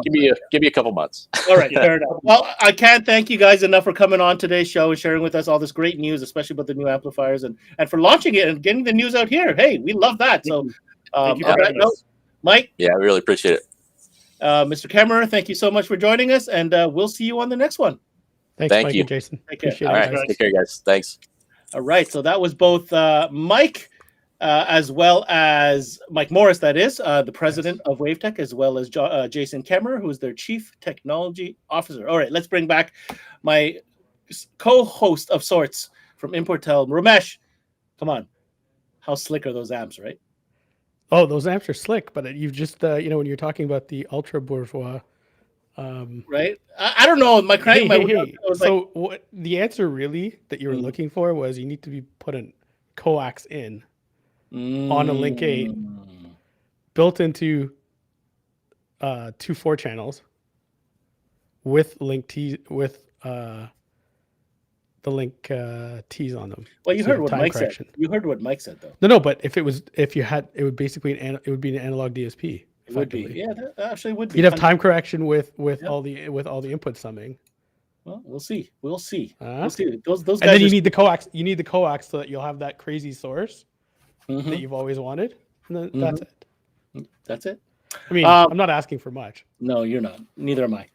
a couple months. All right, fair enough. Well, I can't thank you guys enough for coming on today's show and sharing with us all this great news, especially about the new amplifiers and for launching it and getting the news out here. Hey, we love that. So, Mike. Yeah, I really appreciate it. Mr. Kemmerer, thank you so much for joining us, and we'll see you on the next one. Thanks, Thank Mike you. and Jason. Take care. All right, take care, guys. Thanks. All right, so that was both Mike as well as Mike Morris, that is, the president of WaveTech, as well as Jason Kemmerer, who is their chief technology officer. All right, let's bring back my co-host of sorts from Importel, Ramesh. Come on. How slick are those amps, right? Oh, those amps are slick, but you've just, when you're talking about the ultra bourgeois. Right? I don't know. My crank. So what the answer really that you were looking for was you need to be put a coax in on a Link 8 built into 2 4-channels with Link T with the Link T's on them. Well, you heard what Mike said. You heard what Mike said, though. No, but if you had, it would basically it would be an analog DSP. It would be. Yeah, that actually would be. You'd have time correction with all the input summing. Well, we'll see. We'll see. We'll see. Those guys. And then you need the coax. You need the coax so that you'll have that crazy source that you've always wanted, and then that's it. That's it. I mean, I'm not asking for much. No, you're not. Neither am I.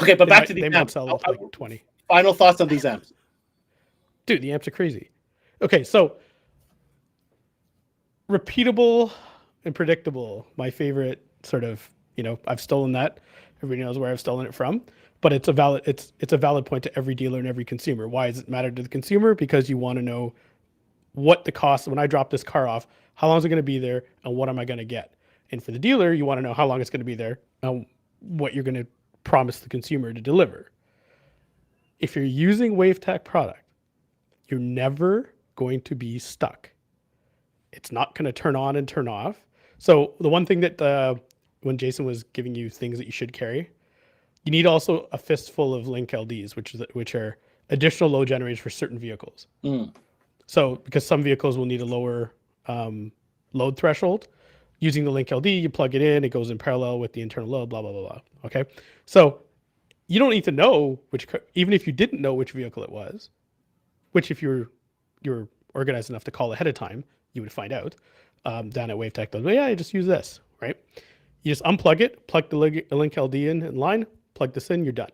Okay, but back to the they might amps. sell like 20. Final thoughts on these amps. Dude, the amps are crazy. Okay, so repeatable and predictable. My favorite sort of, I've stolen that. Everybody knows where I've stolen it from, but it's a valid point to every dealer and every consumer. Why does it matter to the consumer? Because you want to know what the cost, when I drop this car off, how long is it going to be there and what am I going to get? And for the dealer, you want to know how long it's going to be there and what you're going to promise the consumer to deliver. If you're using WaveTech product, you're never going to be stuck. It's not going to turn on and turn off. So the one thing that when Jason was giving you things that you should carry, you need also a fistful of Link LDs, which are additional load generators for certain vehicles. So because some vehicles will need a lower load threshold, using the Link LD, you plug it in, it goes in parallel with the internal load, blah, blah, blah, blah. Okay. So you don't need to know even if you didn't know which vehicle it was, which if you're organized enough to call ahead of time, you would find out down at WaveTech. They'll go, yeah, you just use this, right? You just unplug it, plug the Link LD in line, plug this in, you're done.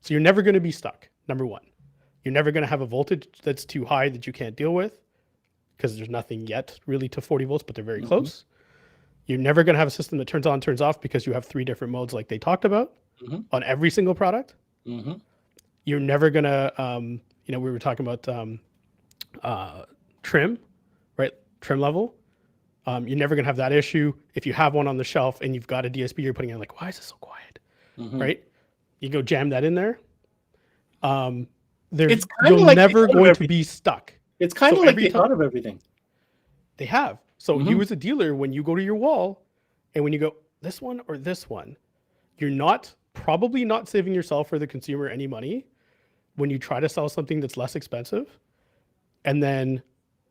So you're never going to be stuck, number one. You're never going to have a voltage that's too high that you can't deal with because there's nothing yet really to 40 volts, but they're very close. You're never going to have a system that turns on, turns off because you have 3 different modes like they talked about on every single product. You're never going to, we were talking about trim, right? Trim level. You're never going to have that issue. If you have one on the shelf and you've got a DSP, you're putting in like, why is this so quiet? Right? You go jam that in there. You're never going to be stuck. It's kind of like they thought of everything. They have. So you as a dealer, when you go to your wall and when you go this one or this one, you're probably not saving yourself or the consumer any money when you try to sell something that's less expensive and then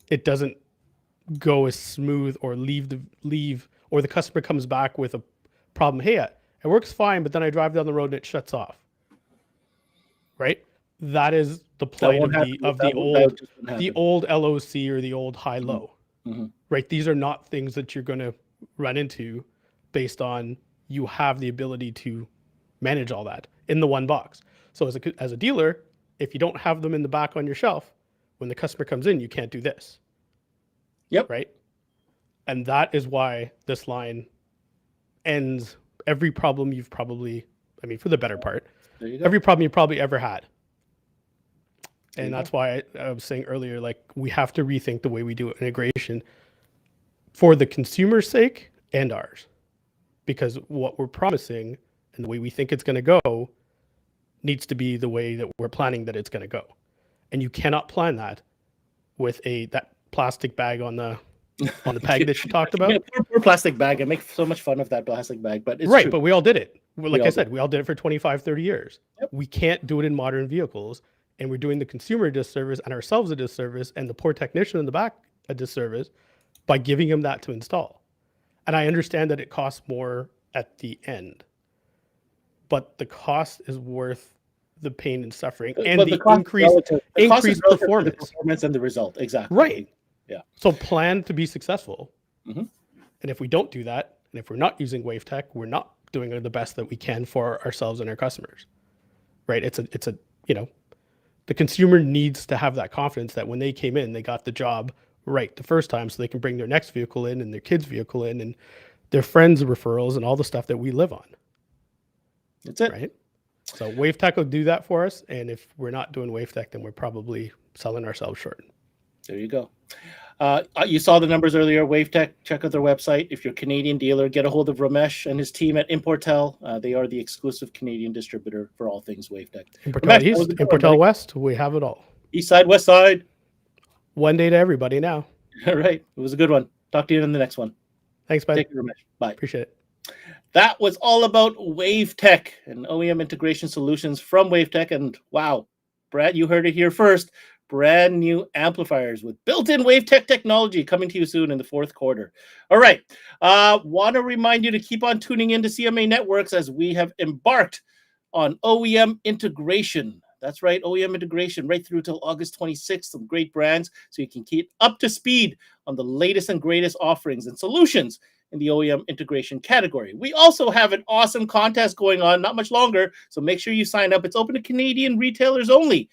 it doesn't go as smooth or leave or the customer comes back with a problem. Hey, it works fine, but then I drive down the road and it shuts off. Right? That is the plight of the old LOC or the old high-low. Right? These are not things that you're going to run into based on you have the ability to manage all that in the one box. So as a dealer, if you don't have them in the back on your shelf, when the customer comes in, you can't do this. Yep. Right? And that is why this line ends every problem you've probably, for the better part, every problem you probably ever had. And that's why I was saying earlier, like, we have to rethink the way we do integration for the consumer's sake and ours. Because what we're promising and the way we think it's going to go needs to be the way that we're planning that it's going to go. And you cannot plan that with that plastic bag on the peg that you talked about. Poor plastic bag. I make so much fun of that plastic bag, but it's right. true. But we all did it. Like I said, we all did it for 25, 30 years. Yep. We can't do it in modern vehicles. And we're doing the consumer a disservice and ourselves a disservice and the poor technician in the back a disservice by giving him that to install. And I understand that it costs more at the end, but the cost is worth the pain and suffering and the increased performance and the result. Exactly. Right. Yeah. So plan to be successful. And if we don't do that, and if we're not using WaveTech, we're not doing the best that we can for ourselves and our customers. Right. The consumer needs to have that confidence that when they came in, they got the job right the first time so they can bring their next vehicle in and their kid's vehicle in and their friends' referrals and all the stuff that we live on. That's it. Right? So WaveTech will do that for us. And if we're not doing WaveTech, then we're probably selling ourselves short. There you go. You saw the numbers earlier. WaveTech, check out their website. If you're a Canadian dealer, get a hold of Ramesh and his team at Importel. They are the exclusive Canadian distributor for all things WaveTech. Importel East, Importel West, we have it all. East side, west side. One day to everybody now. All right. It was a good one. Talk to you in the next one. Thanks, bud. Take care, Ramesh. Bye. Appreciate it. That was all about WaveTech and OEM integration solutions from WaveTech. And wow, Brad, you heard it here first. Brand new amplifiers with built-in WaveTech technology coming to you soon in the fourth quarter. All right. Want to remind you to keep on tuning in to CMA Networks as we have embarked on OEM integration. That's right, OEM integration right through till August 26th. Some great brands, so you can keep up to speed on the latest and greatest offerings and solutions in the OEM integration category. We also have an awesome contest going on, not much longer, so make sure you sign up. It's open to Canadian retailers only.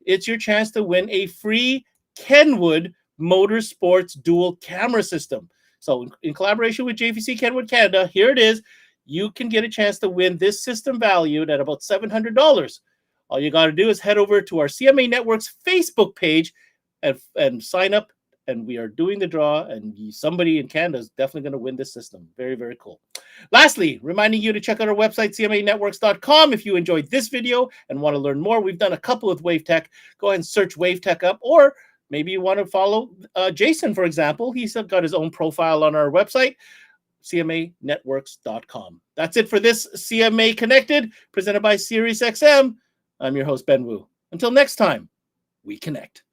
It's your chance to win a free Kenwood Motorsports dual camera system. So in collaboration with JVC Kenwood Canada, here it is. You can get a chance to win this system valued at about $700. All you got to do is head over to our CMA Network's Facebook page and sign up. And we are doing the draw, and somebody in Canada is definitely going to win this system. Very, very cool. Lastly, reminding you to check out our website, cmanetworks.com. If you enjoyed this video and want to learn more, we've done a couple with WaveTech. Go ahead and search WaveTech up, or maybe you want to follow Jason, for example. He's got his own profile on our website, cmanetworks.com. That's it for this CMA Connected, presented by SiriusXM. I'm your host, Ben Wu. Until next time, we connect.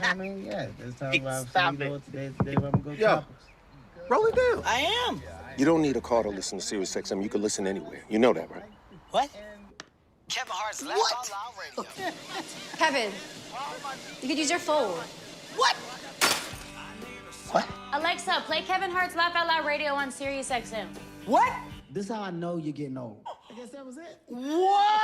I mean, yeah, it's time about today where I'm gonna go topics. Roll it down. I am. You don't need a car to listen to SiriusXM. You can listen anywhere. You know that, right? What? Kevin Hart's Laugh Out Loud Radio. Kevin, you could use your phone. What? What? Alexa, play Kevin Hart's Laugh Out Loud Radio on SiriusXM. What? This is how I know you're getting old. I guess that was it. What?